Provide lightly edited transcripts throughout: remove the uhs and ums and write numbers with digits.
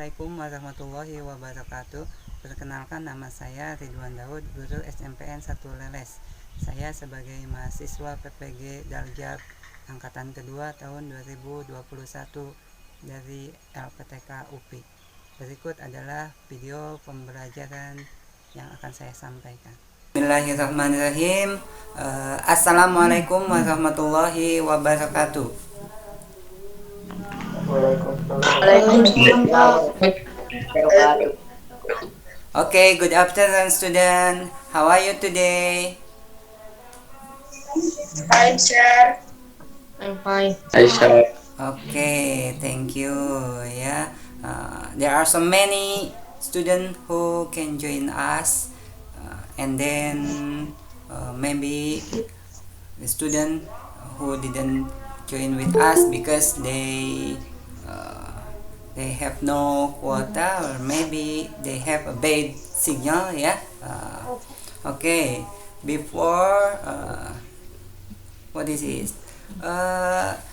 Assalamualaikum warahmatullahi wabarakatuh. Perkenalkan, nama saya Ridwan Daud, guru SMPN 1 Leles. Saya sebagai mahasiswa PPG Daljab angkatan kedua tahun 2021 dari LPTK UPI. Berikut adalah video pembelajaran yang akan saya sampaikan. Bismillahirrahmanirrahim. Assalamualaikum warahmatullahi wabarakatuh. Okay, good afternoon, student. How are you today? Fine, sir. I'm fine. Hi, sir. Okay, thank you. Yeah, there are so many students who can join us, and then maybe the student who didn't join with us because they have no quota, or maybe they have a bad signal. Yeah. Okay. Before what is it?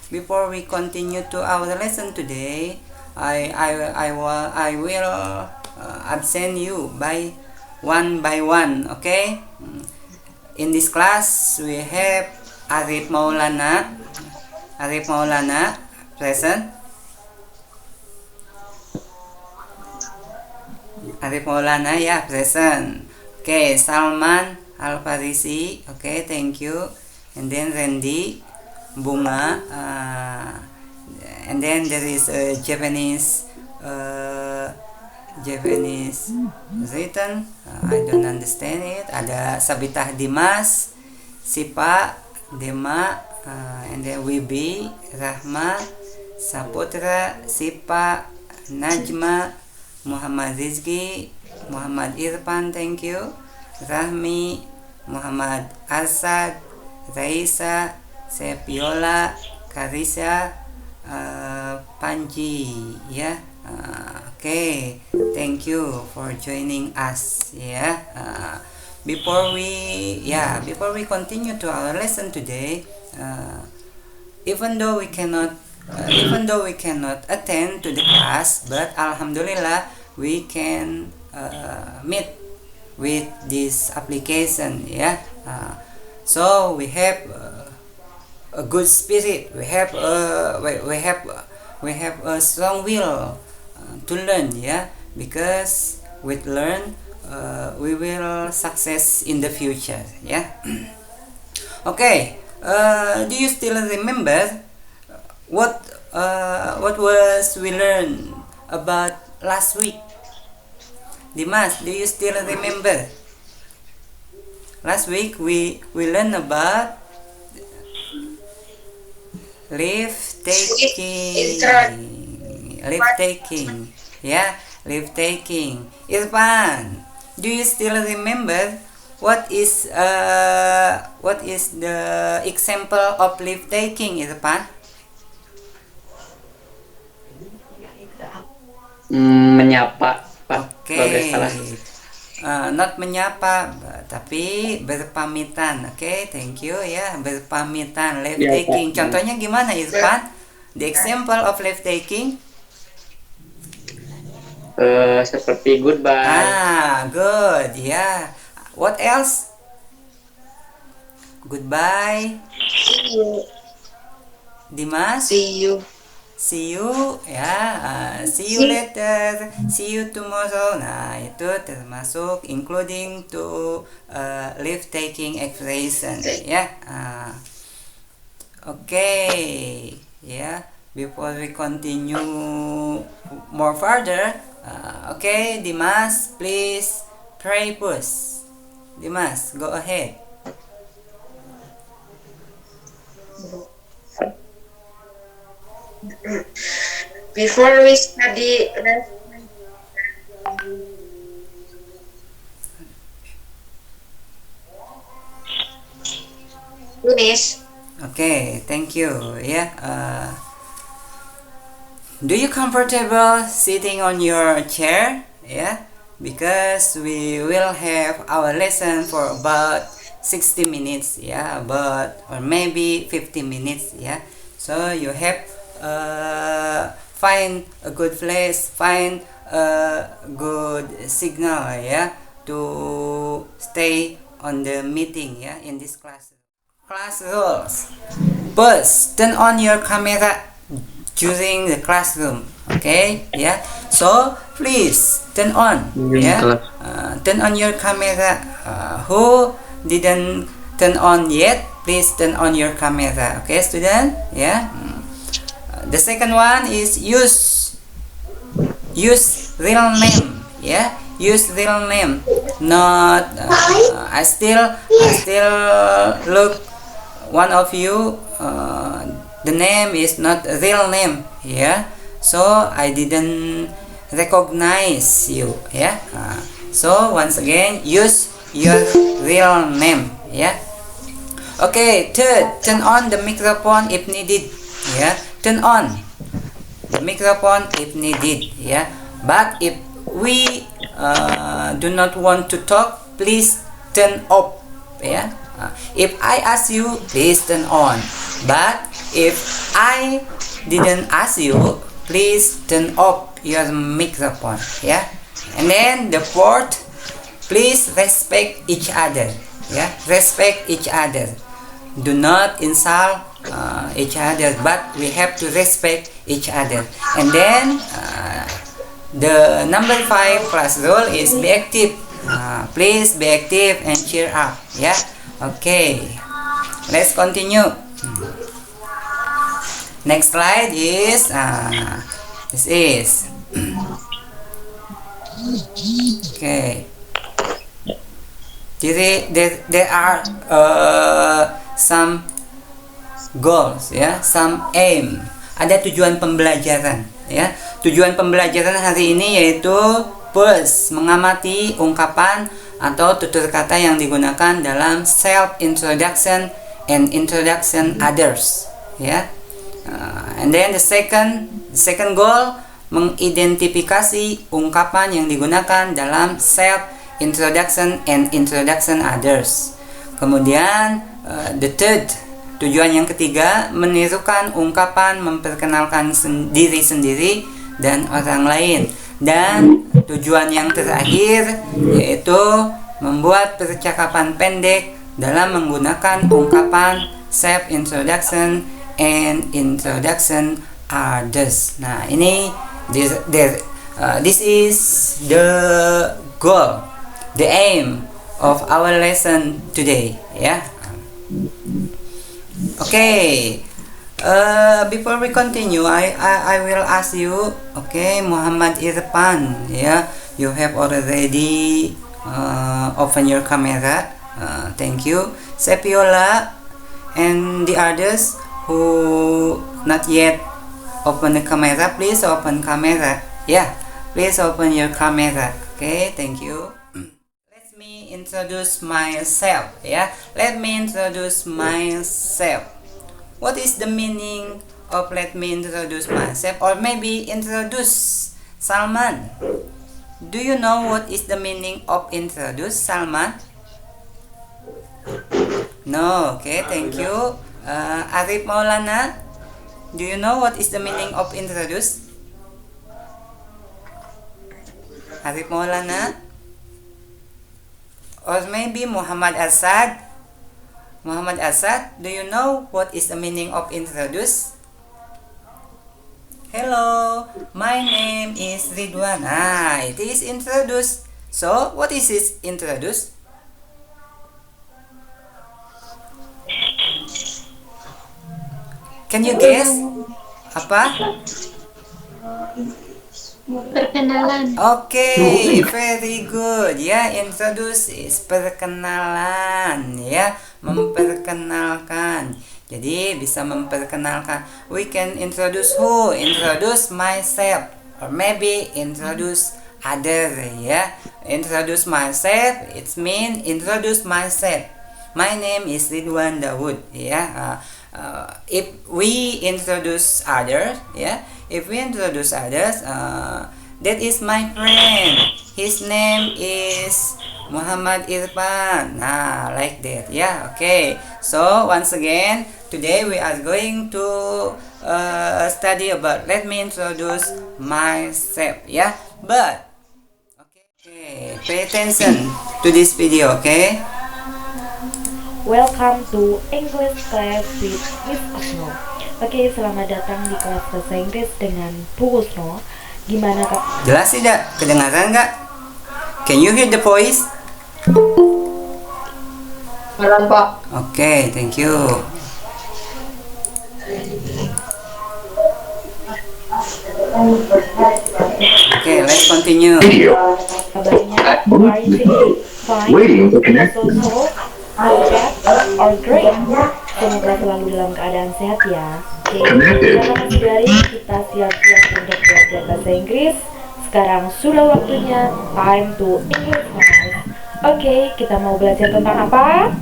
Before we continue to our lesson today, I will absent you by one. Okay. In this class we have Arif Maulana present. Arif Maulana, yeah, present. Okay, Salman Al-Farisi, okay, thank you. And then Randy Bunga, and then there is a Japanese written, I don't understand it. Ada Sabitah Dimas, Sipa Dema, and then Wibi Rahma, Saputra, Sipa, Najma, Muhammad Rizki, Muhammad Irfan, thank you. Rahmi, Muhammad Asad, Raisa, Sepiola, Karisa, Panji, yeah. Okay, thank you for joining us. Yeah. Before we continue to our lesson today, even though we cannot attend to the class, but alhamdulillah we can meet with this application. Yeah. So we have a good spirit. We have a strong will to learn. Yeah, because with learn we will success in the future. Yeah. Okay. Do you still remember what was we learned about last week? Dimas, do you still remember? Last week we learned about leave taking. Yeah, leave taking. Irfan, do you still remember what is the example of leave taking, Irfan? Menyapa, Pak. Okay. Not menyapa, tapi berpamitan. Okay, thank you ya, berpamitan, leave taking. Contohnya gimana, Irfan? The example of leave taking? Seperti goodbye. Good. Yeah. What else? Goodbye. See you. Dimas? See you. See you, ya. See you later. See you tomorrow. Nah, itu termasuk including to leave taking expression, ya. Okay, ya. Before we continue more further, okay, Dimas, please pray first. Dimas, go ahead. Before we study, finish. Okay, thank you. Yeah. Do you comfortable sitting on your chair? Yeah. Because we will have our lesson for about 60 minutes. Yeah. Or maybe 50 minutes. Yeah. So you have find a good place, find a good signal ya to stay on the meeting ya in this class. Class rules. First, turn on your camera during the classroom. Okay, yeah. So please turn on. Yeah. Turn on your camera. Who didn't turn on yet? Please turn on your camera. Okay, student. Yeah. The second one is use real name. Yeah. Use real name. Not. I still look. One of you, the name is not a real name, yeah. So I didn't recognize you, yeah. So once again, use your real name, yeah. Okay, third, turn on the microphone if needed, yeah. Turn on the microphone if needed, yeah. But if we do not want to talk, please turn off, yeah. If I ask you, please turn on. But if I didn't ask you, please turn off your microphone. Yeah. And then the fourth, please respect each other. Yeah. Respect each other. Do not insult each other, but we have to respect each other. And then the number 5 class rule is be active. Please be active and cheer up. Yeah. Okay, let's continue. Next slide is this is okay. There are some goals, ya, some aim. Ada tujuan pembelajaran, ya. Tujuan pembelajaran hari ini yaitu first, mengamati ungkapan atau tutur kata yang digunakan dalam self introduction and introduction others, ya. And then the second goal, mengidentifikasi ungkapan yang digunakan dalam self introduction and introduction others. Kemudian the third, tujuan yang ketiga, menirukan ungkapan memperkenalkan diri sendiri dan orang lain. Dan tujuan yang terakhir yaitu membuat percakapan pendek dalam menggunakan ungkapan self introduction and introduction others. Nah, ini this is the goal, the aim of our lesson today, ya. Okay. Before we continue, I will ask you, okay, Muhammad Irfan, yeah, you have already open your camera. Thank you. Sepiola and the others who not yet open the camera, please open camera. Yeah, please open your camera. Okay, thank you. Let me introduce myself. Yeah, let me introduce myself. What is the meaning of let me introduce myself? Or maybe introduce Salman. Do you know what is the meaning of introduce, Salman? No, okay, thank you. Arif Maulana, do you know what is the meaning of introduce? Arif Maulana? Or maybe Muhammad Asad? Muhammad Asad, do you know what is the meaning of introduce? Hello, my name is Ridwan. It is introduce. So, what is this introduce? Can you guess? Apa? Perkenalan. Okay, very good. Ya, introduce is perkenalan, ya, memperkenalkan. Jadi bisa memperkenalkan. We can introduce who? Introduce myself, or maybe introduce other, ya. Introduce myself, it mean introduce myself. My name is Ridwan Dawood, ya. If we introduce others, yeah, if we introduce others, that is my friend, his name is Muhammad Irfan. Nah, like that, yeah. Okay, so once again, today we are going to study about let me introduce myself, yeah. But okay, pay attention to this video, okay? Welcome to English class with Miss Osno. Oke, selamat datang di kelas bahasa Inggris dengan Bu Osno. Gimana Kak? Jelas tidak? Kedengaran nggak? Can you hear the voice? Kedengaran, Pak. Okay, thank you. Okay, let's continue. Kabarnya, are you feeling fine? So, bad, or great? Semoga selalu dalam keadaan sehat ya. Oke, saudara-saudari, kita siap-siap untuk belajar bahasa Inggris. Sekarang sudah waktunya time to English class. Oke, kita mau belajar tentang apa?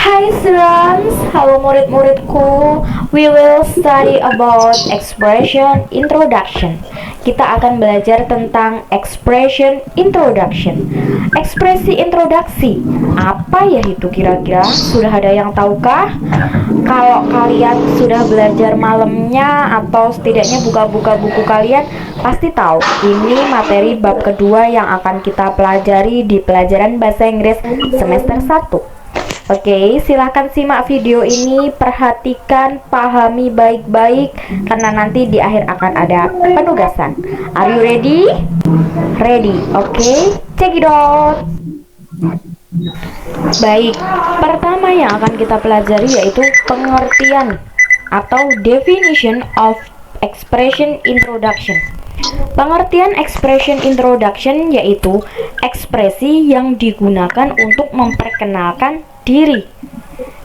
Hai students, halo murid-muridku. We will study about expression introduction. Kita akan belajar tentang expression introduction. Ekspresi introduksi, apa ya itu kira-kira? Sudah ada yang tahukah? Kalau kalian sudah belajar malamnya atau setidaknya buka-buka buku kalian, pasti tahu ini materi bab kedua yang akan kita pelajari di pelajaran bahasa Inggris semester 1. Oke, silahkan simak video ini, perhatikan, pahami baik-baik, karena nanti di akhir akan ada penugasan. Are you ready? Ready, oke, check it out. Baik, pertama yang akan kita pelajari yaitu pengertian atau definition of expression introduction. Pengertian expression introduction yaitu ekspresi yang digunakan untuk memperkenalkan diri,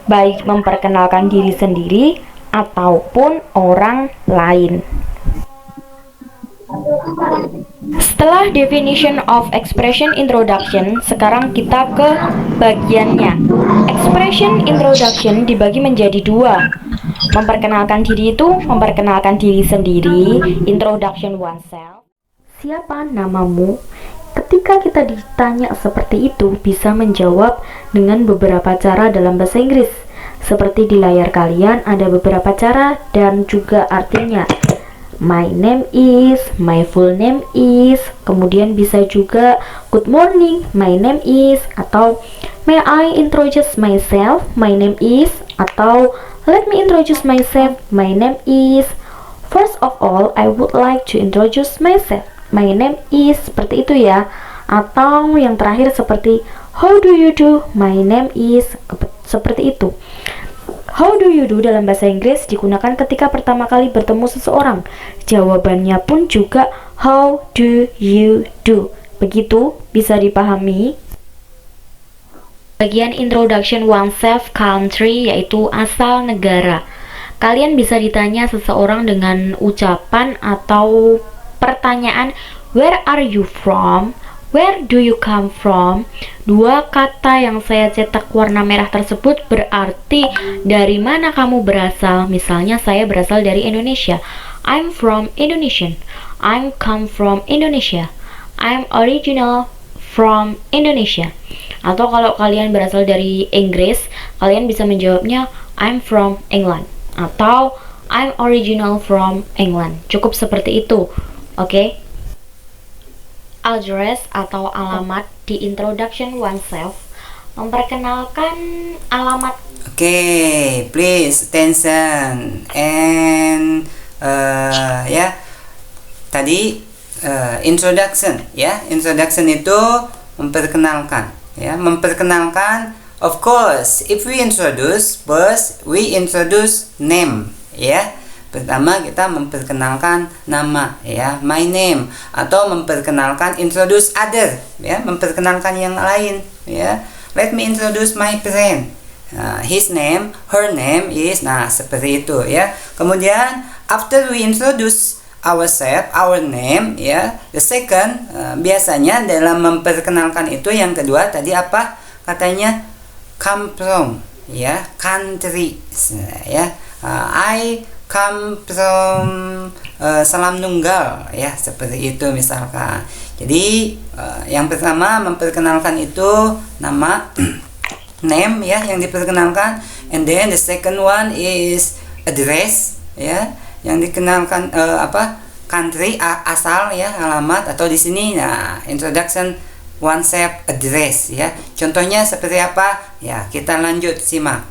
baik memperkenalkan diri sendiri ataupun orang lain. Setelah definition of expression introduction, sekarang kita ke bagiannya. Expression introduction dibagi menjadi dua. Memperkenalkan diri itu memperkenalkan diri sendiri, introduction oneself. Siapa namamu? Ketika kita ditanya seperti itu, bisa menjawab dengan beberapa cara dalam bahasa Inggris. Seperti di layar kalian ada beberapa cara dan juga artinya. My name is, my full name is, kemudian bisa juga good morning, my name is, atau may I introduce myself, my name is, atau let me introduce myself, my name is. First of all, I would like to introduce myself, my name is, seperti itu ya. Atau yang terakhir seperti how do you do, my name is, seperti itu. How do you do dalam bahasa Inggris digunakan ketika pertama kali bertemu seseorang. Jawabannya pun juga how do you do. Begitu bisa dipahami. Bagian introduction oneself country yaitu asal negara. Kalian bisa ditanya seseorang dengan ucapan atau pertanyaan where are you from? Where do you come from? Dua kata yang saya cetak warna merah tersebut berarti dari mana kamu berasal. Misalnya saya berasal dari Indonesia. I'm from Indonesia. I'm come from Indonesia. I'm original from Indonesia. Atau kalau kalian berasal dari Inggris, kalian bisa menjawabnya I'm from England. Atau I'm original from England. Cukup seperti itu. Oke? Address atau alamat di introduction oneself memperkenalkan alamat. Okay, please attention and tadi introduction introduction itu memperkenalkan memperkenalkan. Of course, if we introduce first, we introduce name Pertama kita memperkenalkan nama my name, atau memperkenalkan introduce other memperkenalkan yang lain let me introduce my friend, his name, her name is, seperti itu Kemudian after we introduce ourselves, our name the second, biasanya dalam memperkenalkan itu yang kedua tadi apa katanya, come from country I come from Salam Nunggal seperti itu misalkan. Jadi yang pertama memperkenalkan itu nama name yang diperkenalkan, and then the second one is address yang dikenalkan country, asal ya, alamat, atau di sini nah introduction oneself address ya. Contohnya seperti apa? Ya, kita lanjut simak.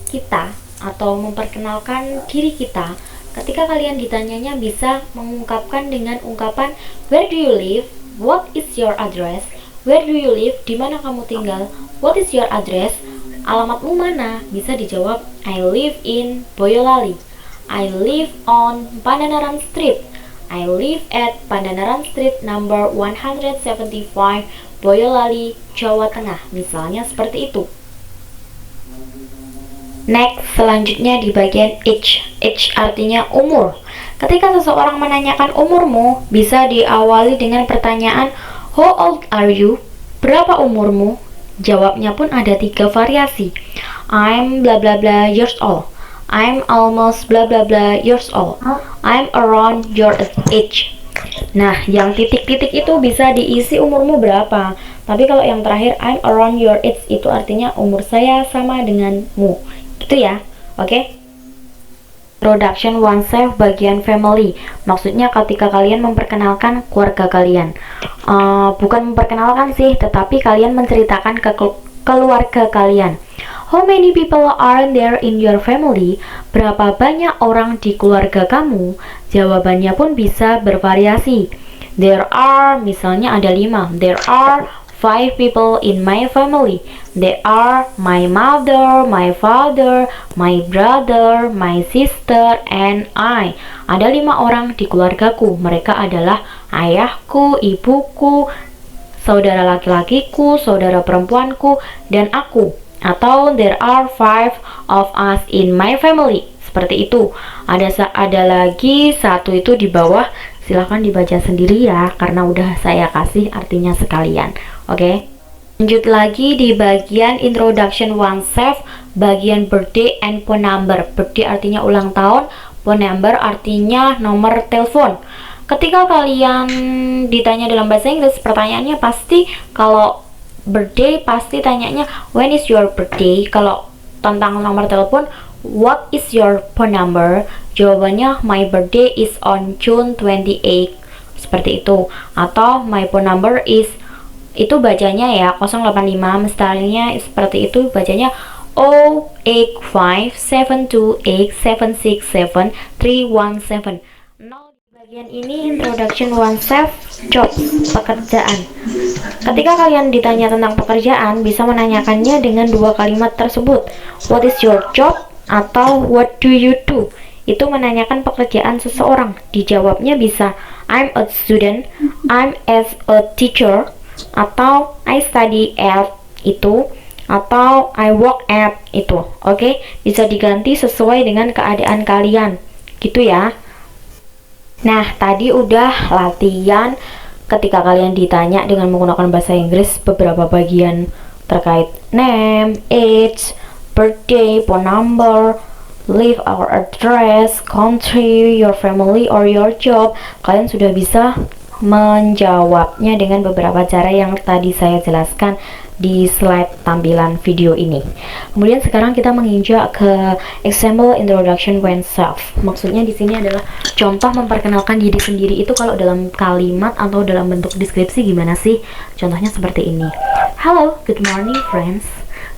Kita atau memperkenalkan diri kita. Ketika kalian ditanyanya bisa mengungkapkan dengan ungkapan where do you live? What is your address? Where do you live? Di mana kamu tinggal? What is your address? Alamatmu mana? Bisa dijawab I live in Boyolali. I live on Pandanaran Street. I live at Pandanaran Street number 175 Boyolali, Jawa Tengah. Misalnya seperti itu. Next, selanjutnya di bagian age. Age artinya umur. Ketika seseorang menanyakan umurmu, bisa diawali dengan pertanyaan how old are you? Berapa umurmu? Jawabnya pun ada 3 variasi. I'm bla bla bla years old. I'm almost bla bla bla years old. I'm around your age. Nah, yang titik-titik itu bisa diisi umurmu berapa. Tapi kalau yang terakhir I'm around your age itu artinya umur saya sama denganmu. Gitu ya. Oke? Introduction oneself bagian family. Maksudnya ketika kalian memperkenalkan keluarga kalian. Bukan memperkenalkan sih, tetapi kalian menceritakan ke keluarga kalian. How many people are there in your family? Berapa banyak orang di keluarga kamu? Jawabannya pun bisa bervariasi. There are, misalnya ada 5. There are 5 people in my family. They are my mother, my father, my brother, my sister, and I. Ada 5 orang di keluargaku. Mereka adalah ayahku, ibuku, saudara laki-lakiku, saudara perempuanku, dan aku. Atau there are 5 of us in my family. Seperti itu. Ada lagi 1 itu di bawah. Silahkan dibaca sendiri ya, karena udah saya kasih artinya sekalian. Oke. Lanjut lagi di bagian introduction oneself, bagian birthday and phone number. Birthday artinya ulang tahun, phone number artinya nomor telepon. Ketika kalian ditanya dalam bahasa Inggris, pertanyaannya pasti kalau birthday pasti tanyanya when is your birthday. Kalau tentang nomor telepon, what is your phone number? Jawabannya my birthday is on June 28. Seperti itu. Atau my phone number is, itu bacanya ya 085, mestinya seperti itu bacanya 0857287677317. Bagian ini introduction oneself, job, pekerjaan. Ketika kalian ditanya tentang pekerjaan, bisa menanyakannya dengan 2 kalimat tersebut. What is your job? Atau what do you do? Itu menanyakan pekerjaan seseorang. Dijawabnya bisa I'm a student, I'm as a teacher, atau I study at itu, atau I work at itu. Oke, bisa diganti sesuai dengan keadaan kalian. Gitu ya. Nah, tadi udah latihan ketika kalian ditanya dengan menggunakan bahasa Inggris beberapa bagian terkait name, age, birthday, phone number, live our address, country, your family, or your job. Kalian sudah bisa menjawabnya dengan beberapa cara yang tadi saya jelaskan di slide tampilan video ini. Kemudian sekarang kita menginjak ke example introduction oneself. Maksudnya di sini adalah contoh memperkenalkan diri sendiri itu kalau dalam kalimat atau dalam bentuk deskripsi gimana sih? Contohnya seperti ini. Hello, good morning friends.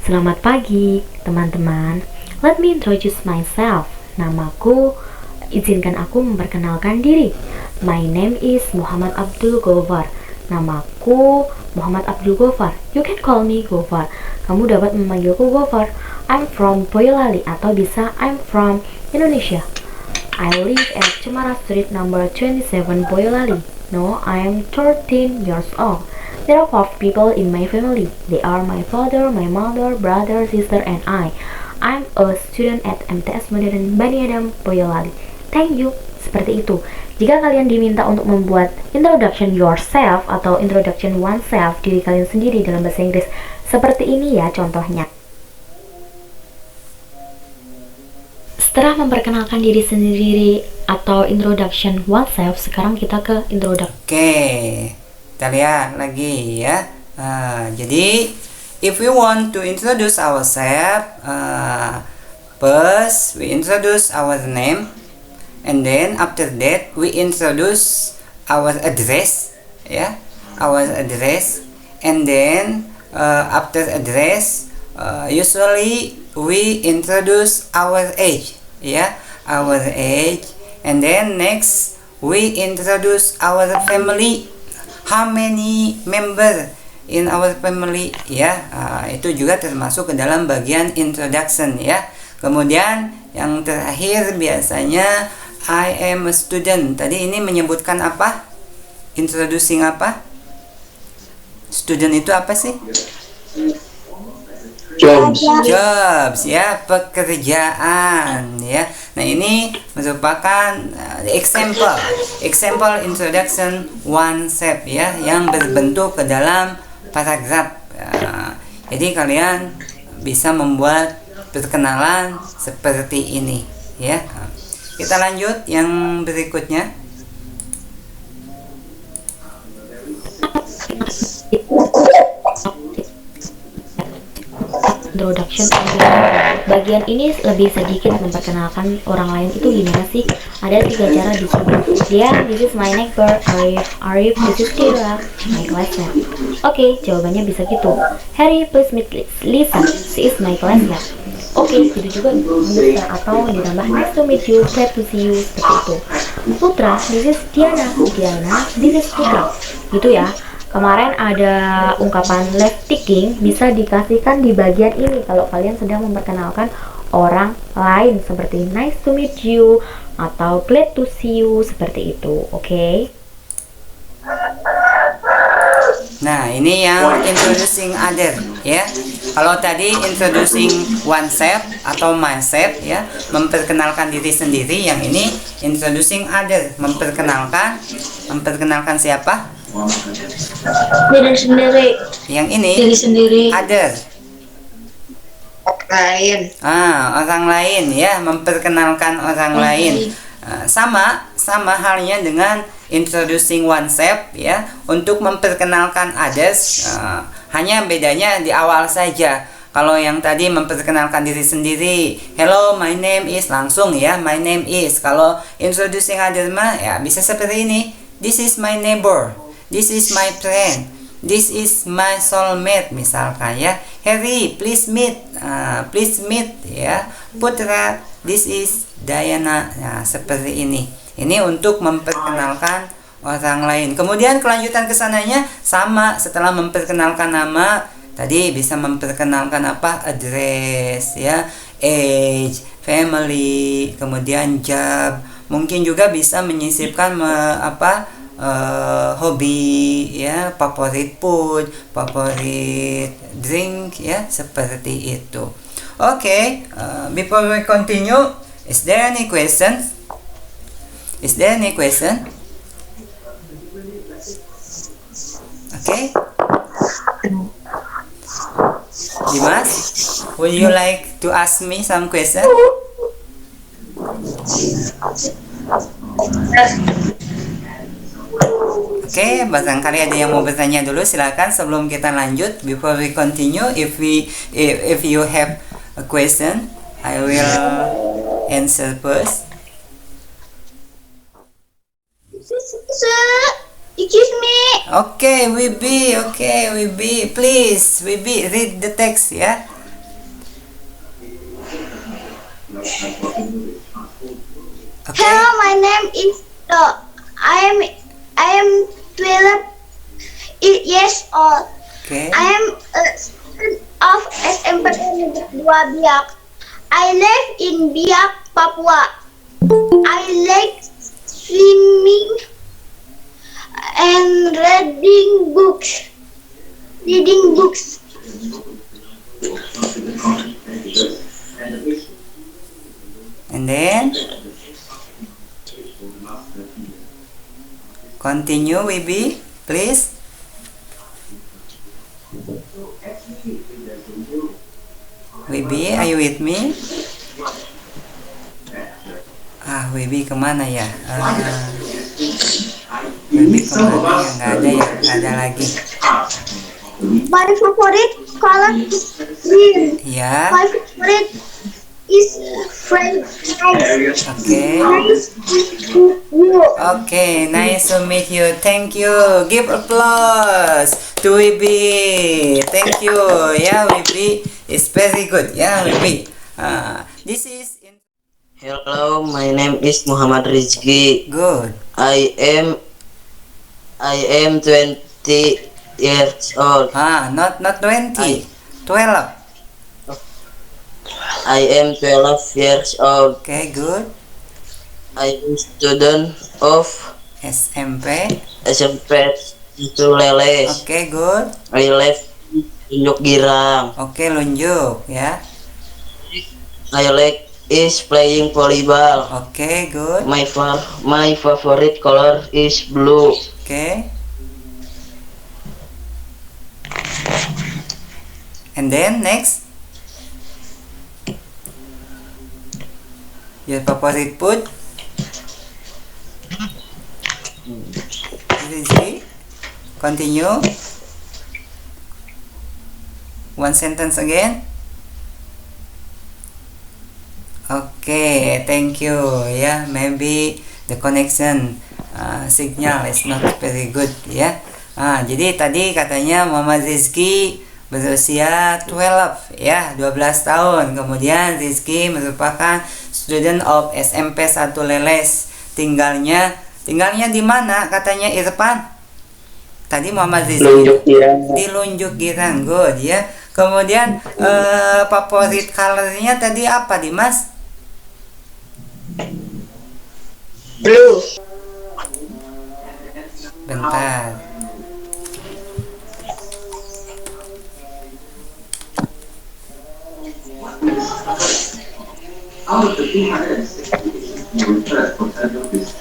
Selamat pagi teman-teman. Let me introduce myself. Namaku, izinkan aku memperkenalkan diri. My name is Muhammad Abdul Gofar. Namaku Muhammad Abdul Gofar. You can call me Gofar. Kamu dapat memanggilku Gofar. I'm from Boyolali atau bisa I'm from Indonesia. I live at Cemara Street number 27 Boyolali. No, I'm 13 years old. There are 5 people in my family. They are my father, my mother, brother, sister, and I. I'm a student at MTS Modern Bani Adam, Boyolali. Thank you. Seperti itu. Jika kalian diminta untuk membuat introduction yourself atau introduction oneself, diri kalian sendiri dalam bahasa Inggris, seperti ini ya contohnya. Setelah memperkenalkan diri sendiri atau introduction oneself, sekarang kita ke introduction. Oke, kita lihat lagi ya. Jadi, if we want to introduce ourselves, first we introduce our name. and then after that we introduce our address, ya, our address, and then after address usually we introduce our age, ya, our age, and then next we introduce our family, how many member in our family, ya. Itu juga termasuk ke dalam bagian introduction, ya. Kemudian yang terakhir biasanya I am a student. Tadi ini menyebutkan apa? Introducing apa? Student itu apa sih? Jobs, ya, pekerjaan, ya. Nah, ini merupakan example introduction oneself, ya, yang berbentuk ke dalam paragraf. Jadi kalian bisa membuat perkenalan seperti ini, ya. Kita lanjut yang berikutnya. Introduction. Bagian ini lebih sedikit memperkenalkan orang lain itu gimana sih? Ada 3 cara di sini. Dia, this is my neighbor. Arif, this is Kira, my classmate. Oke, jawabannya bisa gitu. Harry, please meet Lisa, she is my classmate. Oke, gitu juga bisa, atau ditambah nice to meet you, glad to see you, seperti itu. Putra, this is Diana, this is Putra, gitu ya. Kemarin ada ungkapan left ticking, bisa dikasihkan di bagian ini kalau kalian sedang memperkenalkan orang lain, seperti nice to meet you atau glad to see you, seperti itu. Oke. Nah, ini yang introducing other, ya. Kalau tadi introducing oneself atau myself, ya, memperkenalkan diri sendiri. Yang ini introducing other, memperkenalkan siapa? Diri sendiri. Yang ini Diri sendiri. other, Lain. orang lain, ya, memperkenalkan orang lain. Sama halnya dengan introducing oneself, ya, untuk memperkenalkan others. Hanya bedanya di awal saja. Kalau yang tadi memperkenalkan diri sendiri, hello my name is, langsung, ya, my name is. Kalau introducing others mah, ya, bisa seperti ini, this is my neighbor, this is my friend, this is my soulmate, misalkan, ya. Harry, please meet, ya. Putra, this is Diana. Nah, seperti ini. Ini untuk memperkenalkan orang lain. Kemudian kelanjutan kesananya sama, setelah memperkenalkan nama, tadi bisa memperkenalkan apa? Address, ya, age, family, kemudian job. Mungkin juga bisa menyisipkan hobi, ya, favorit food, favorit drink, ya, seperti itu. Oke, before we continue, is there any question? Okay. Dimas, would you like to ask me some question? Oke, barangkali ada yang mau bertanya dulu, silakan sebelum kita lanjut. Before we continue, if you have a question, I will answer first. Excuse me. Okay, Wibi, please, Wibi, read the text, ya. Okay. Hello, my name is I am 12 years old. Okay. I am a student of SMPTN 2 Biak. I live in Biak, Papua. I like swimming and reading books. And then continue, Wibi, please. Wibi, are you with me? Wibi kemana ya? Wibi kemana ya? Nggak ada ya? Nggak ada lagi. My favorite color is green. Ya. My favorite is French fries. Okay. Nice to meet you. Okay, nice to meet you. Thank you. Give applause to Wibi. Thank you. Yeah, Wibi is very good. Yeah, Wibi. This is Hello, my name is Muhammad Rizki. good. I am 20 years old. Not 20. 12. I am 12 years old. Okay, good. I am student of SMP. SMP Itu Leles. Okay, good. I live in Tunjuk Girang. Okay, lunjuk ya. I like is playing volleyball. Okay, good. My favorite color is blue. Okay. And then next, your favorite food. Easy. Continue. One sentence again. Okay, thank you. Yeah, maybe the connection signal is not very good. Ya. Jadi tadi katanya Muhammad Rizki berusia 12 ya, 12 tahun. Kemudian Rizki merupakan student of SMP 1 Leles. Tinggalnya di mana katanya Irfan? Tadi Muhammad Rizki di Lunjuk Girang. Good ya. Kemudian favorit colornya tadi apa Dimas? Blue. Bentar.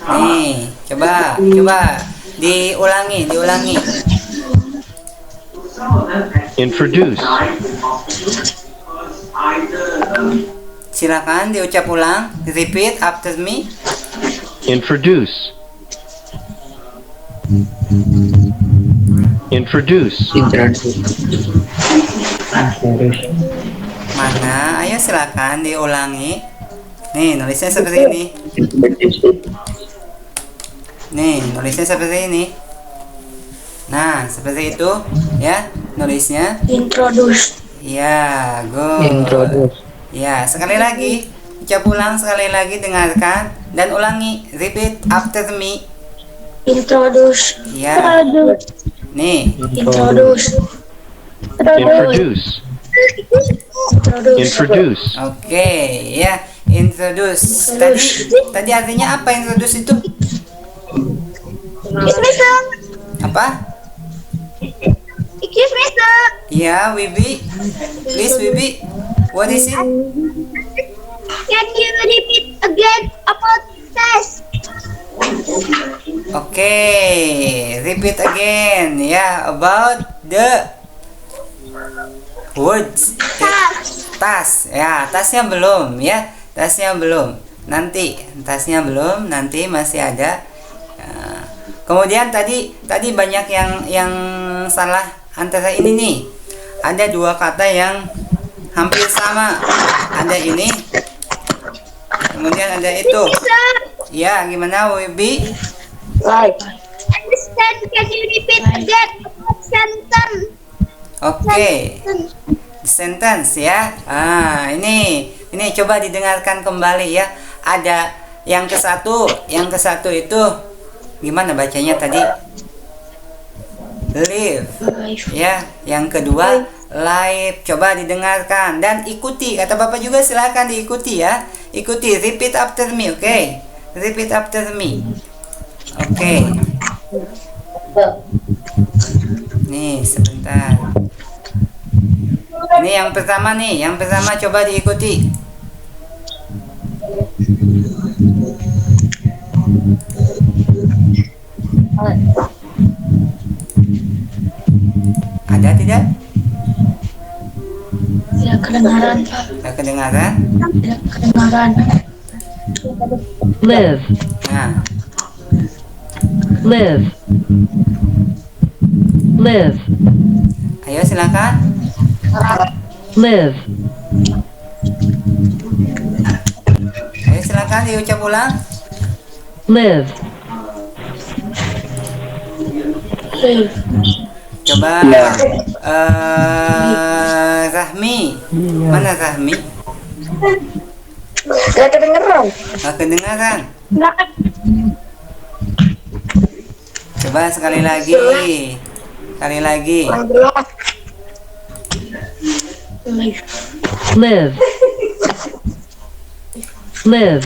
Nih, coba diulangi. Introduce. Silakan diucap ulang. Repeat after me. Introduce. Introduce. Mana? Ayo silakan diulangi. Nih, nulisnya seperti ini. Nah, seperti itu ya, nulisnya. Introduce. Ya, good. Ya, sekali lagi. Ucap ulang sekali lagi, dengarkan dan ulangi. Repeat after me. Introduce. Ya. Nih. Introduce. Introduce. Introduce. Oke, ya. Introduce. Tadi artinya apa introduce itu? Excuse me, sir. Apa? Excuse me, sir. Ya, Wibi. Please, Wibi. What is it? Can you repeat again about test? Okay, repeat again. Yeah, about the words. Tas. Ya, tasnya belum ya. Tasnya belum. Nanti masih ada. Kemudian tadi banyak yang salah antara ini nih. Ada dua kata yang hampir sama. Ada ini. Kemudian ada itu. Ya, gimana Wibi? Understand? Can you repeat again about sentence? Oke. Sentence ya. Ini coba didengarkan kembali ya. Ada yang ke satu itu gimana bacanya tadi? Live. Ya, yang kedua live. Coba didengarkan dan ikuti. Kata Bapak juga silakan diikuti ya. Ikuti, repeat after me, oke? Repeat after me. Oke. Nih, sebentar. Ini yang pertama coba diikuti. Ada tidak? Tidak kedengaran, Pak. Tidak kedengaran? Tidak kedengaran. Live. Nah, Live. Live. ayo silakan. Live. Silakan diucap ulang. live, Coba Rahmi. Mana Rahmi? Gak kedengeran. Nggak kedengaran. Gak Coba sekali lagi. Sekali lagi. live, live,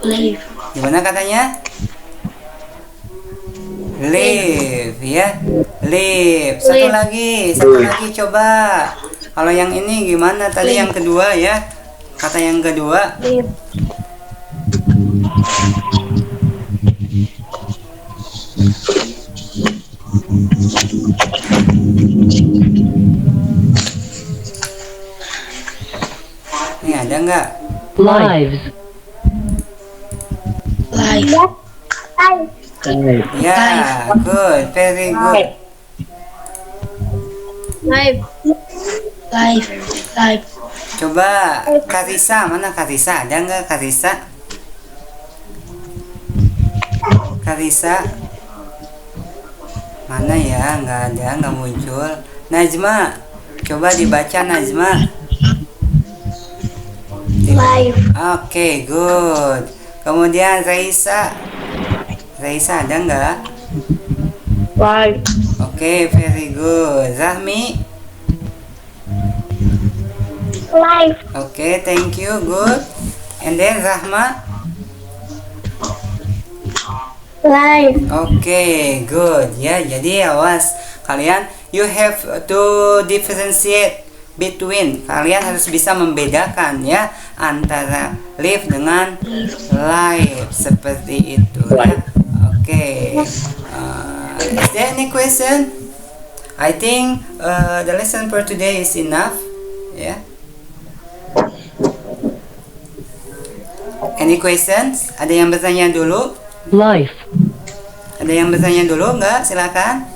live, Gimana katanya? Live ya. Live. Satu lagi coba. Kalau yang ini gimana tadi yang kedua ya? Kata yang kedua. Ini ada nggak? lives, Ya, good, very good. Coba Karisa, mana Karisa? Ada nggak Karisa? Karisa mana ya? Nggak ada, nggak muncul. Najma, coba dibaca Najma. Oke, good. Kemudian Raisa ada nggak? Oke, very good. Zahmi. Oke, thank you, good. And then Rahma. Oke, good. Ya, jadi awas kalian, you have to differentiate between. Kalian harus bisa membedakan ya antara live dengan live seperti itu ya. Oke. Is there any question? I think the lesson for today is enough. Yeah. Any questions? Ada yang bertanya dulu? life, Ada yang bertanya dulu nggak? Silakan.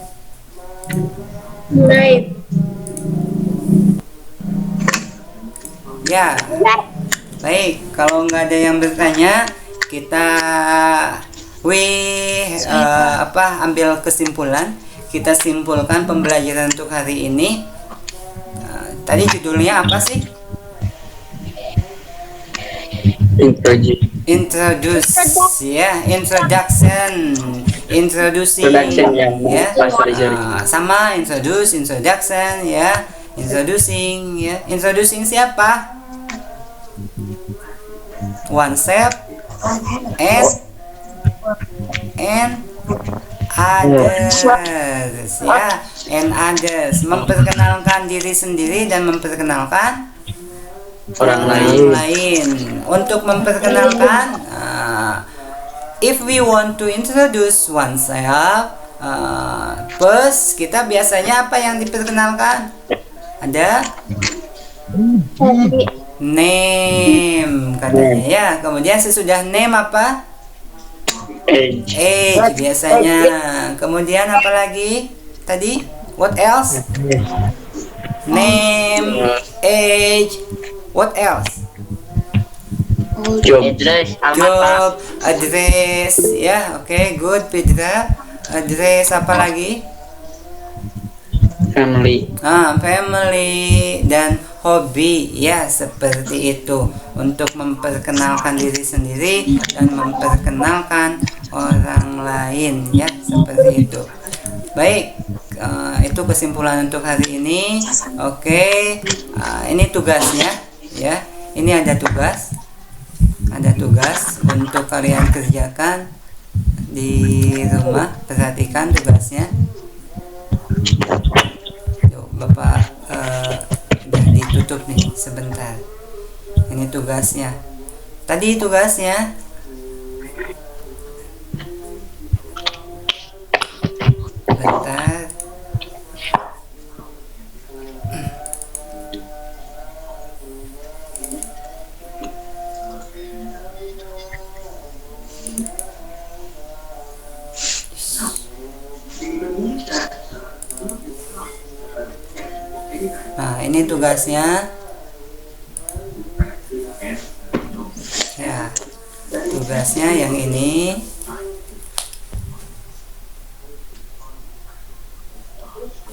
Ya. Baik, kalau nggak ada yang bertanya, kita ambil kesimpulan. Kita simpulkan pembelajaran untuk hari ini. Tadi judulnya apa sih? Introduce, ya, introduction, introducing, ya, sama introduce, introduction, ya, introducing, ya, introducing siapa? Oneself and others, ya, and others, memperkenalkan diri sendiri dan memperkenalkan orang lain. Untuk memperkenalkan, if we want to introduce oneself, first kita biasanya apa yang diperkenalkan? Ada name katanya ya. Kemudian sesudah name apa? Age biasanya. Kemudian apa lagi? Tadi what else? Name, age, what else? Job address, Job, address, ya, oke, good, Petra. Address apa lagi? family. Family dan hobi, ya, seperti itu. Untuk memperkenalkan diri sendiri dan memperkenalkan orang lain, ya, seperti itu. Baik, itu kesimpulan untuk hari ini. Oke, ini tugasnya, ya. Ini ada tugas untuk kalian kerjakan di rumah. Perhatikan tugasnya. Tuh, Bapak udah ditutup nih sebentar. Ini tugasnya. Tadi tugasnya bentar. ini tugasnya. Ya, tugasnya yang ini.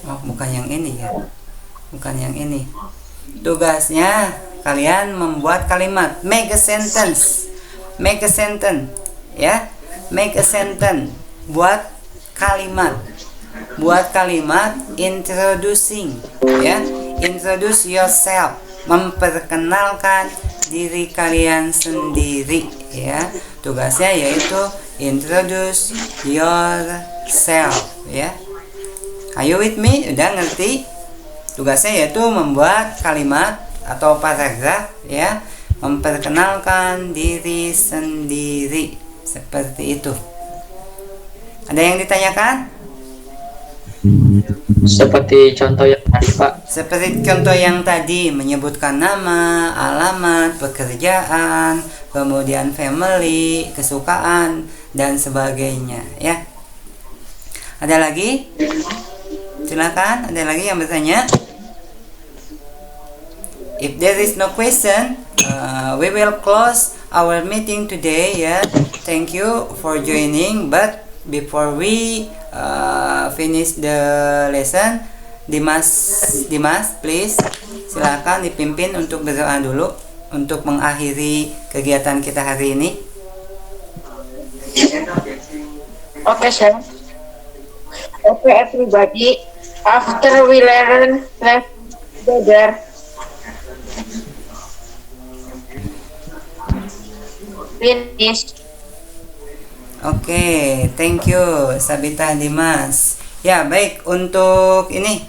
Oh, bukan yang ini ya. Bukan yang ini. Tugasnya kalian membuat kalimat. Make a sentence. Make a sentence. Ya. Make a sentence. Buat kalimat. Buat kalimat introducing, ya. Introduce yourself. Memperkenalkan diri kalian sendiri, ya. Tugasnya yaitu introduce yourself, ya. Ayo with me, udah ngerti? Tugasnya yaitu membuat kalimat atau paragraf, ya, memperkenalkan diri sendiri, seperti itu. Ada yang ditanyakan? Seperti contoh yang tadi, Pak. Seperti contoh yang tadi, menyebutkan nama, alamat, pekerjaan, kemudian family, kesukaan, dan sebagainya, ya. Ada lagi? Silakan, ada lagi yang bertanya? If there is no question, we will close our meeting today, ya. Thank you for joining, but before we finish the lesson, Dimas, please, silakan dipimpin untuk berdoa dulu untuk mengakhiri kegiatan kita hari ini. Okay, sir. Okay, everybody. After we learn together, finish. Oke, thank you Sabita, Dimas. Ya, baik, untuk ini